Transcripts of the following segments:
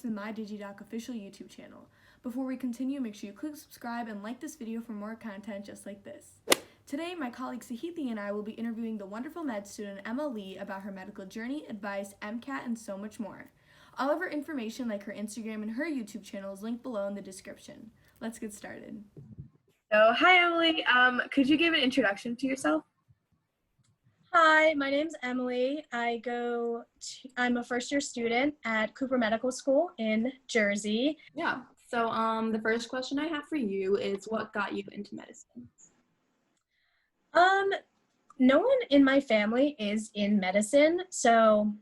to my DigiDoc official YouTube channel. Before we continue, make sure you click subscribe and like this video for more content just like this. Today, my colleague Sahithi and I will be interviewing the wonderful med student Emmalee about her medical journey, advice, MCAT, and so much more. All of her information, like her Instagram and her YouTube channel, is linked below in the description. Let's get started. So, hi Emmalee. Could you give an introduction to yourself? Hi, my name's Emmalee. I'm a first-year student at Cooper Medical School in Jersey. Yeah. So the first question I have for you is, what got you into medicine? No one in my family is in medicine, so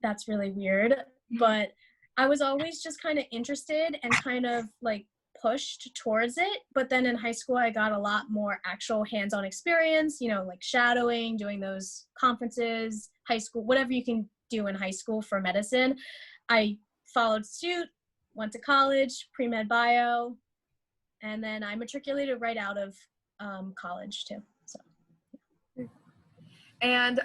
that's really weird. But I was always just kind of interested and kind of like pushed towards it. But then in high school, I got a lot more actual hands-on experience, like shadowing, doing those conferences, high school, whatever you can do in high school for medicine. I followed suit, went to college, pre-med bio, and then I matriculated right out of college too. And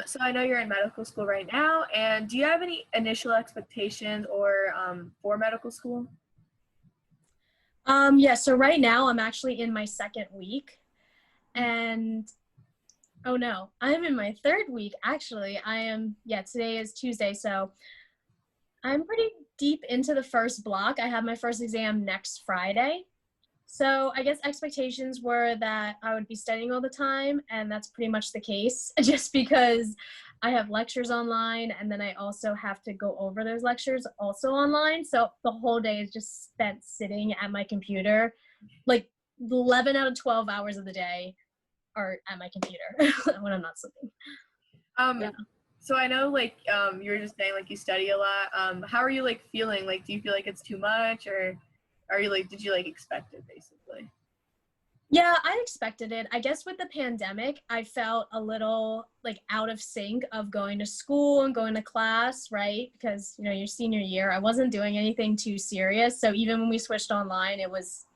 so I know you're in medical school right now, and do you have any initial expectations for medical school? Yeah, so right now I'm actually in my second week, and oh no, I'm in my third week actually. Today is Tuesday, so I'm pretty deep into the first block. I have my first exam next Friday. So I guess expectations were that I would be studying all the time, and that's pretty much the case, just because I have lectures online, and then I also have to go over those lectures also online. So the whole day is just spent sitting at my computer. Like 11 out of 12 hours of the day are at my computer when I'm not sleeping. Yeah. So I know you were just saying you study a lot. How are you feeling? Do you feel like it's too much, or are you did you expect it basically? Yeah, I expected it. I guess with the pandemic, I felt a little out of sync of going to school and going to class, right? Because, your senior year, I wasn't doing anything too serious. So even when we switched online, it was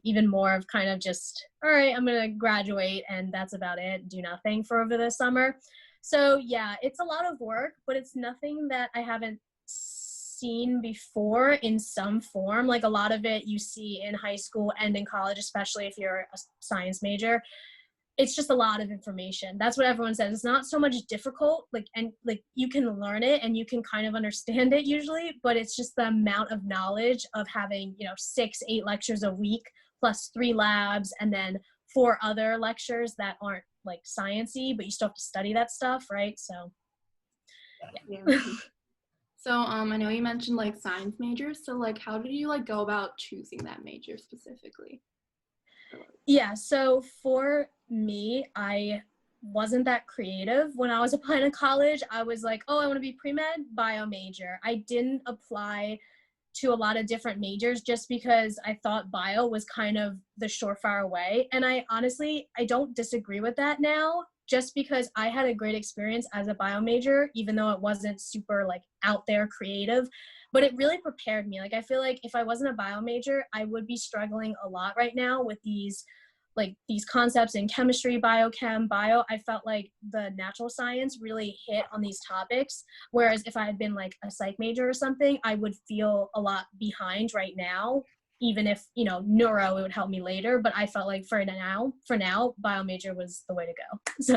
even more of kind of just, all right, I'm going to graduate and that's about it. Do nothing for over the summer. So yeah, it's a lot of work, but it's nothing that I haven't seen before in some form. A lot of it you see in high school and in college, especially if you're a science major. It's just a lot of information. That's what everyone says. It's not so much difficult, and you can learn it and you can kind of understand it usually, but it's just the amount of knowledge of having 6-8 lectures a week plus 3 labs and then 4 other lectures that aren't sciencey, but you still have to study that stuff, right? So yeah. So I know you mentioned science majors. So how did you go about choosing that major specifically? Yeah, so for me, I wasn't that creative. When I was applying to college, I was like, oh, I want to be pre-med bio major. I didn't apply to a lot of different majors just because I thought bio was kind of the surefire way. And I don't disagree with that now, just because I had a great experience as a bio major, even though it wasn't super out there creative, but it really prepared me. I feel like if I wasn't a bio major, I would be struggling a lot right now with these concepts in chemistry, biochem, bio. I felt like the natural science really hit on these topics. Whereas if I had been a psych major or something, I would feel a lot behind right now, even if, neuro, it would help me later. But I felt like for now, bio major was the way to go. So.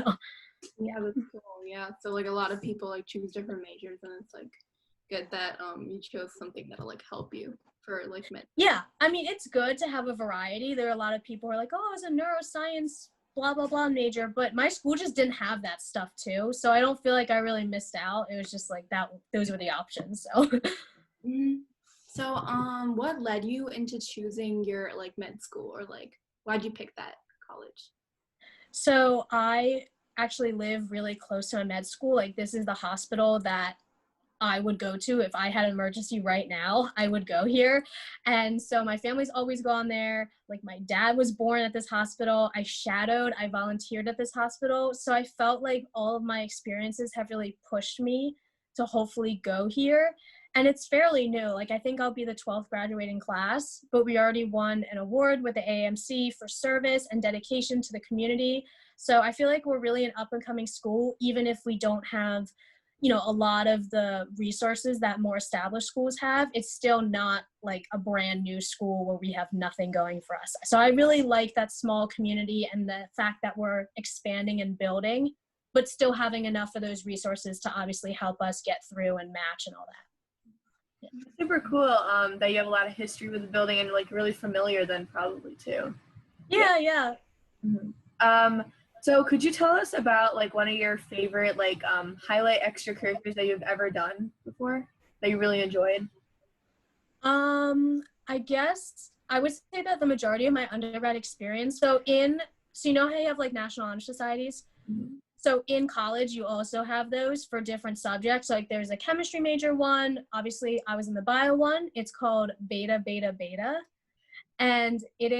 Yeah, that's cool. Yeah. So a lot of people choose different majors, and it's good that you chose something that'll help you for med. Yeah, it's good to have a variety. There are a lot of people who are oh, I was a neuroscience blah blah blah major, but my school just didn't have that stuff too, so I don't feel like I really missed out. It was just that those were the options. So So what led you into choosing your med school, or why'd you pick that college? So I actually live really close to a med school. This is the hospital that I would go to if I had an emergency right now. I would go here. And so my family's always gone there. My dad was born at this hospital. I volunteered at this hospital. So I felt all of my experiences have really pushed me to hopefully go here. And it's fairly new. I think I'll be the 12th graduating class, but we already won an award with the AAMC for service and dedication to the community. So I feel like we're really an up and coming school, even if we don't have a lot of the resources that more established schools have, it's still not like a brand new school where we have nothing going for us. So I really like that small community and the fact that we're expanding and building, but still having enough of those resources to obviously help us get through and match and all that. It's super cool that you have a lot of history with the building and like really familiar then probably too. Yeah. Mm-hmm. So could you tell us about like one of your favorite like highlight extracurriculars that you've ever done before that you really enjoyed? I guess I would say that the majority of my undergrad experience, so you know how you have like National Honor Societies? Mm-hmm. So in college, you also have those for different subjects. Like there's a chemistry major one. Obviously, I was in the bio one. It's called Beta, Beta, Beta. And it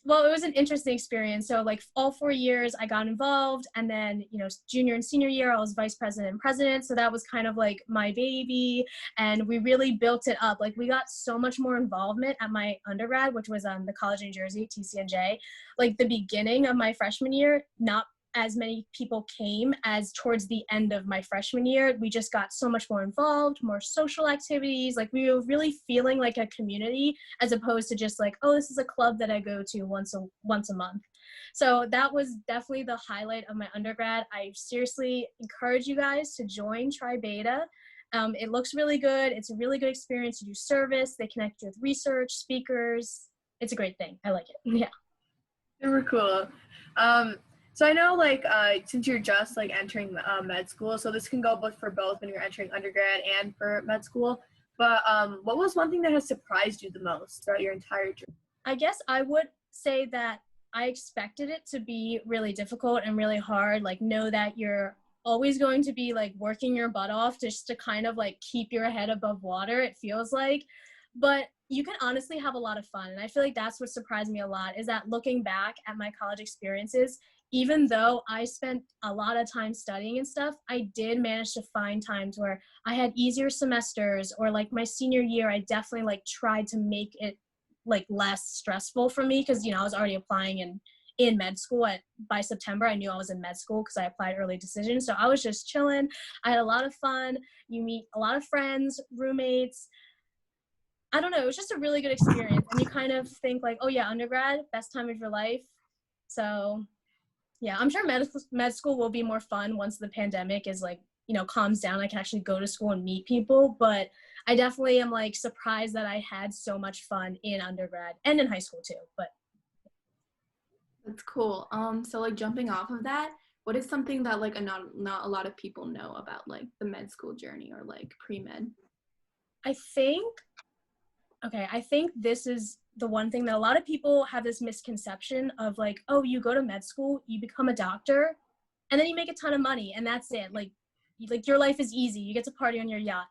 was an interesting experience. So like all 4 years I got involved, and then, junior and senior year, I was vice president and president. So that was kind of like my baby, and we really built it up. Like we got so much more involvement at my undergrad, which was the College of New Jersey, TCNJ. Like the beginning of my freshman year, not as many people came as towards the end of my freshman year. We just got so much more involved, more social activities. Like we were really feeling like a community as opposed to just like, oh, this is a club that I go to once a month. So that was definitely the highlight of my undergrad. I seriously encourage you guys to join Tri Beta. It looks really good. It's a really good experience to do service. They connect you with research, speakers. It's a great thing. I like it. Yeah. Super cool. So I know like since you're just like entering med school, so this can go for both when you're entering undergrad and for med school, but what was one thing that has surprised you the most throughout your entire journey? I guess I would say that I expected it to be really difficult and really hard. Like know that you're always going to be like working your butt off just to kind of like keep your head above water, it feels like. But you can honestly have a lot of fun. And I feel like that's what surprised me a lot, is that looking back at my college experiences, even though I spent a lot of time studying and stuff, I did manage to find times where I had easier semesters, or like my senior year, I definitely like tried to make it like less stressful for me, because I was already applying in med school. By September I knew I was in med school because I applied early decision. So I was just chilling. I had a lot of fun. You meet a lot of friends, roommates. I don't know, it was just a really good experience. And you kind of think like, oh yeah, undergrad, best time of your life. So yeah, I'm sure med school will be more fun once the pandemic is like, calms down. I can actually go to school and meet people. But I definitely am like surprised that I had so much fun in undergrad and in high school too. But that's cool. So like jumping off of that, what is something that like not a lot of people know about like the med school journey or like pre-med? I think this is the one thing that a lot of people have this misconception of like, oh, you go to med school, you become a doctor, and then you make a ton of money, and that's it. Like your life is easy. You get to party on your yacht.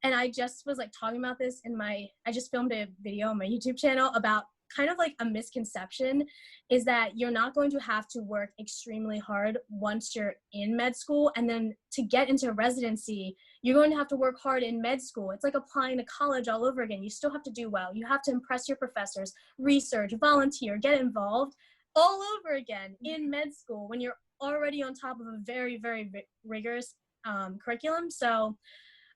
And I just was like talking about this I just filmed a video on my YouTube channel about kind of like a misconception is that you're not going to have to work extremely hard once you're in med school. And then to get into residency, you're going to have to work hard in med school. It's like applying to college all over again. You still have to do well. You have to impress your professors, research, volunteer, get involved all over again in med school when you're already on top of a very, very rigorous curriculum. So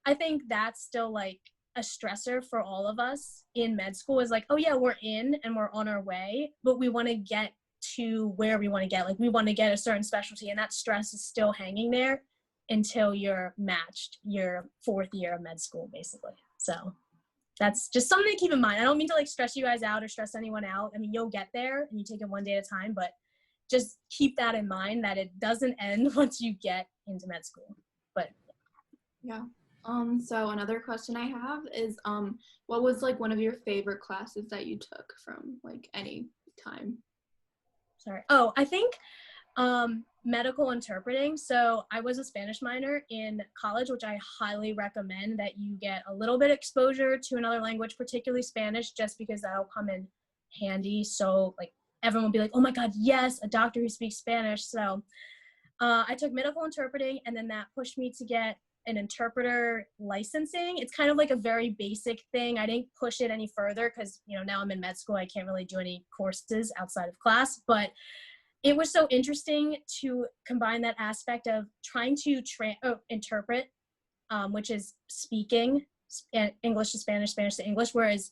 I think that's still like a stressor for all of us in med school, is like, oh yeah, we're in and we're on our way, but we want to get to where we want to get. Like we want to get a certain specialty, and that stress is still hanging there until you're matched your 4th year of med school, basically. So that's just something to keep in mind. I don't mean to like stress you guys out or stress anyone out. I mean, you'll get there and you take it one day at a time, but just keep that in mind that it doesn't end once you get into med school. But yeah. So another question I have is, what was like one of your favorite classes that you took from like any time? Sorry. Oh, I think medical interpreting. So I was a Spanish minor in college, which I highly recommend that you get a little bit exposure to another language, particularly Spanish, just because that'll come in handy. So like everyone will be like, oh my God, yes, a doctor who speaks Spanish. So I took medical interpreting, and then that pushed me to get an interpreter licensing. It's kind of like a very basic thing. I didn't push it any further because, now I'm in med school. I can't really do any courses outside of class, but it was so interesting to combine that aspect of trying to interpret, which is speaking English to Spanish, Spanish to English, whereas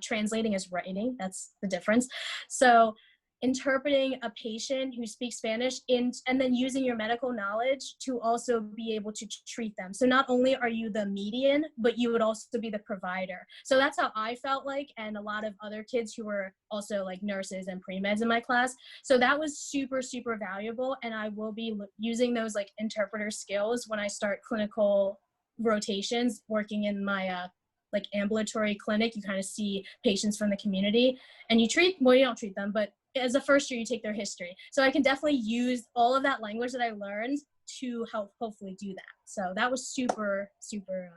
translating is writing. That's the difference. So interpreting a patient who speaks Spanish and then using your medical knowledge to also be able to treat them. So not only are you the median, but you would also be the provider. So that's how I felt like, and a lot of other kids who were also like nurses and pre-meds in my class. So that was super, super valuable. And I will be using those like interpreter skills when I start clinical rotations, working in my like ambulatory clinic. You kind of see patients from the community and you don't treat them, but as a first year, you take their history. So I can definitely use all of that language that I learned to help hopefully do that. So that was super, super,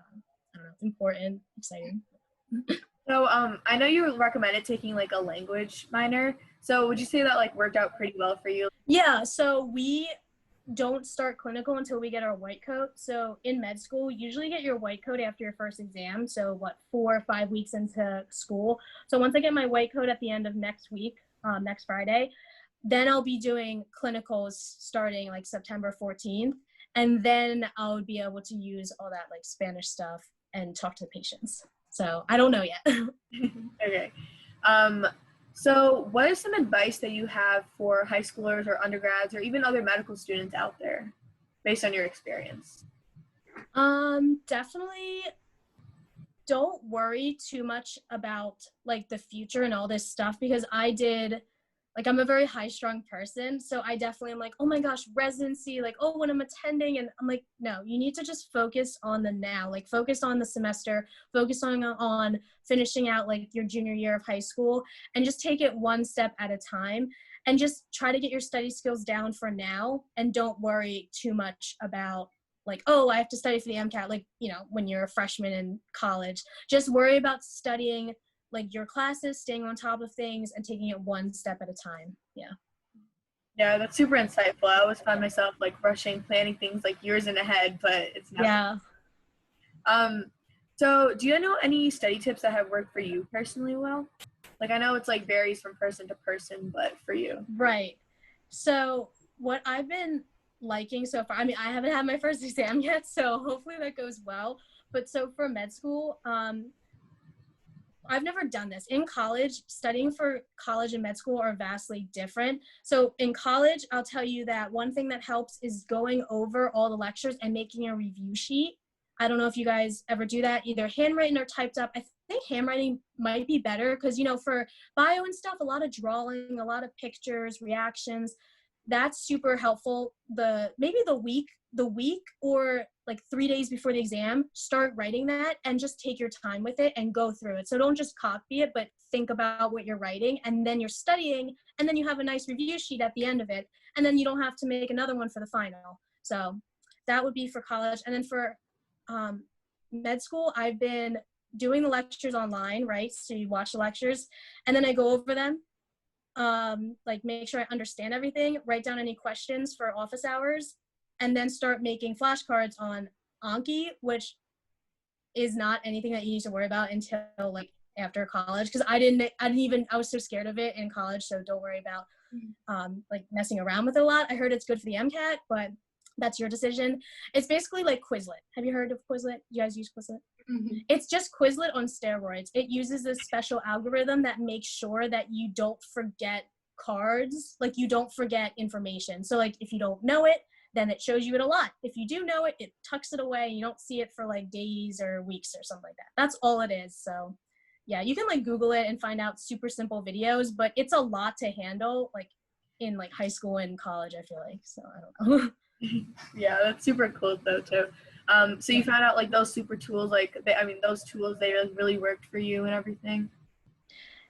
I don't know, important, exciting. So I know you recommended taking like a language minor. So would you say that like worked out pretty well for you? Yeah, so we don't start clinical until we get our white coat. So in med school, you usually get your white coat after your first exam. So 4 or 5 weeks into school. So once I get my white coat at the end of next week, next Friday, then I'll be doing clinicals starting like September 14th. And then I'll be able to use all that like Spanish stuff and talk to the patients. So I don't know yet. Okay. So what is some advice that you have for high schoolers or undergrads or even other medical students out there based on your experience? Definitely don't worry too much about like the future and all this stuff, because I'm a very high strung person. So I definitely am like, oh my gosh, residency, like, oh, when I'm attending. And I'm like, no, you need to just focus on the now, like focus on the semester, focus on finishing out like your junior year of high school, and just take it one step at a time and just try to get your study skills down for now. And don't worry too much about like, oh, I have to study for the MCAT, like, you know, when you're a freshman in college. Just worry about studying like your classes, staying on top of things, and taking it one step at a time. Yeah, that's super insightful. I always find myself like rushing, planning things like years in ahead, but it's not. Yeah. So do you know any study tips that have worked for you personally well? Like I know it's like varies from person to person, but for you. Right. So what I've been liking so far, I mean, I haven't had my first exam yet, so hopefully that goes well. But so for med school, I've never done this. In college, studying for college and med school are vastly different. So in college, I'll tell you that one thing that helps is going over all the lectures and making a review sheet. I don't know if you guys ever do that, either handwritten or typed up. I think handwriting might be better because, you know, for bio and stuff, a lot of drawing, a lot of pictures, reactions. That's super helpful. Maybe the week or like 3 days before the exam, start writing that and just take your time with it and go through it. So don't just copy it, but think about what you're writing, and then you're studying, and then you have a nice review sheet at the end of it, and then you don't have to make another one for the final. So that would be for college. And then for med school, I've been doing the lectures online, right? So you watch the lectures, and then I go over them, like make sure I understand everything, write down any questions for office hours, and then start making flashcards on Anki, which is not anything that you need to worry about until like after college. Cause I was so scared of it in college. So don't worry about like messing around with it a lot. I heard it's good for the MCAT, but that's your decision. It's basically like Quizlet. Have you heard of Quizlet? You guys use Quizlet? Mm-hmm. It's just Quizlet on steroids. It uses this special algorithm that makes sure that you don't forget cards, like you don't forget information. So like if you don't know it, then it shows you it a lot. If you do know it, it tucks it away and you don't see it for like days or weeks or something like that. That's all it is. So yeah, you can like Google it and find out super simple videos, but it's a lot to handle like in like high school and college, I feel like. So I don't know. Yeah, that's super cool though too. So you found out like those super tools, like those tools, they really worked for you and everything.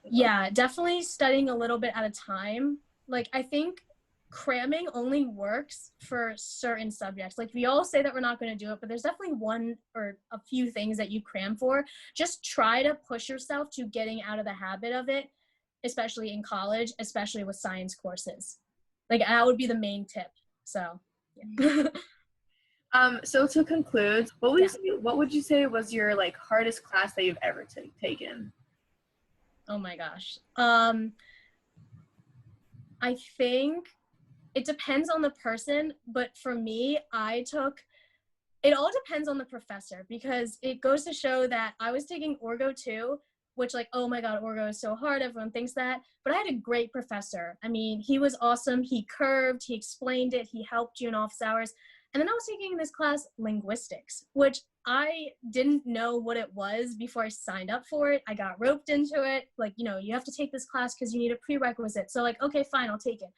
Yeah, definitely studying a little bit at a time. Like I think cramming only works for certain subjects. Like we all say that we're not going to do it, but there's definitely one or a few things that you cram for. Just try to push yourself to getting out of the habit of it, especially in college, especially with science courses. Like that would be the main tip. So yeah. So to conclude, what would you say was your like hardest class that you've ever taken? Oh my gosh. I think it depends on the person, but for me, it all depends on the professor, because it goes to show that I was taking Orgo too, which like, oh my God, Orgo is so hard. Everyone thinks that, but I had a great professor. I mean, he was awesome. He curved, he explained it, he helped you in office hours. And then I was taking this class, Linguistics, which I didn't know what it was before I signed up for it. I got roped into it. Like, you have to take this class because you need a prerequisite. So like, okay, fine, I'll take it.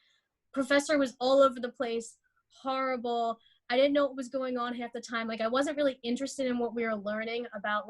Professor was all over the place, horrible. I didn't know what was going on half the time. Like, I wasn't really interested in what we were learning about,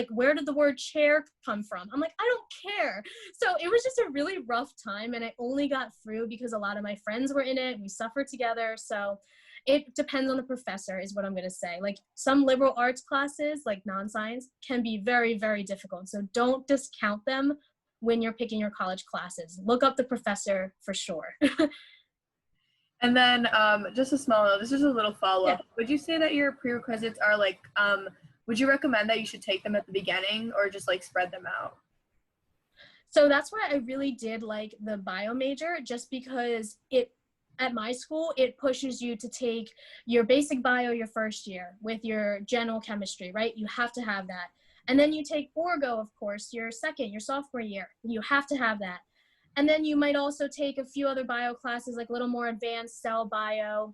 where did the word chair come from? I'm like, I don't care. So it was just a really rough time, and I only got through because a lot of my friends were in it. We suffered together. So it depends on the professor is what I'm going to say. Like, some liberal arts classes, like non-science, can be very, very difficult. So don't discount them when you're picking your college classes. Look up the professor for sure. And then just a small note, this is a little follow-up. Yeah. Would you say that your prerequisites are like, would you recommend that you should take them at the beginning or just like spread them out? So that's why I really did like the bio major, just because at my school, it pushes you to take your basic bio your first year with your general chemistry, right? You have to have that. And then you take Orgo, of course, your sophomore year. You have to have that. And then you might also take a few other bio classes, like a little more advanced cell bio.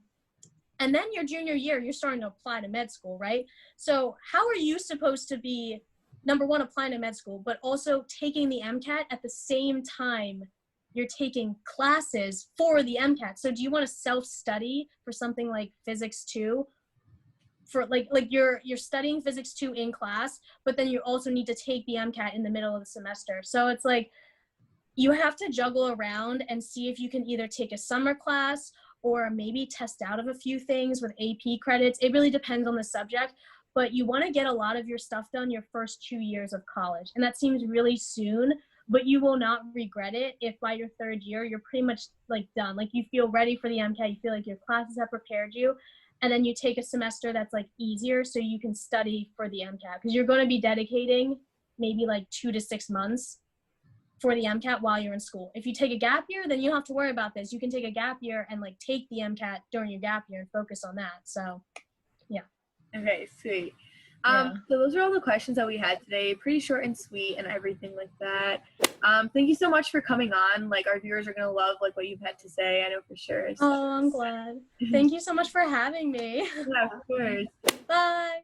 And then your junior year, you're starting to apply to med school, right? So how are you supposed to be, number one, applying to med school, but also taking the MCAT at the same time you're taking classes for the MCAT? So do you want to self-study for something like Physics 2? For like you're studying Physics 2 in class, but then you also need to take the MCAT in the middle of the semester. So it's like, you have to juggle around and see if you can either take a summer class or maybe test out of a few things with AP credits. It really depends on the subject, but you want to get a lot of your stuff done your first 2 years of college. And that seems really soon, but you will not regret it if by your third year, you're pretty much like done. Like, you feel ready for the MCAT, you feel like your classes have prepared you, and then you take a semester that's like easier so you can study for the MCAT, because you're going to be dedicating maybe like 2 to 6 months for the MCAT while you're in school. If you take a gap year, then you don't have to worry about this. You can take a gap year and like take the MCAT during your gap year and focus on that. So yeah. Okay, sweet. Yeah. So those are all the questions that we had today. Pretty short and sweet and everything like that. Thank you so much for coming on. Like, our viewers are gonna love like what you've had to say. I know for sure. So. Oh, I'm glad. Thank you so much for having me. Yeah, of course. Bye.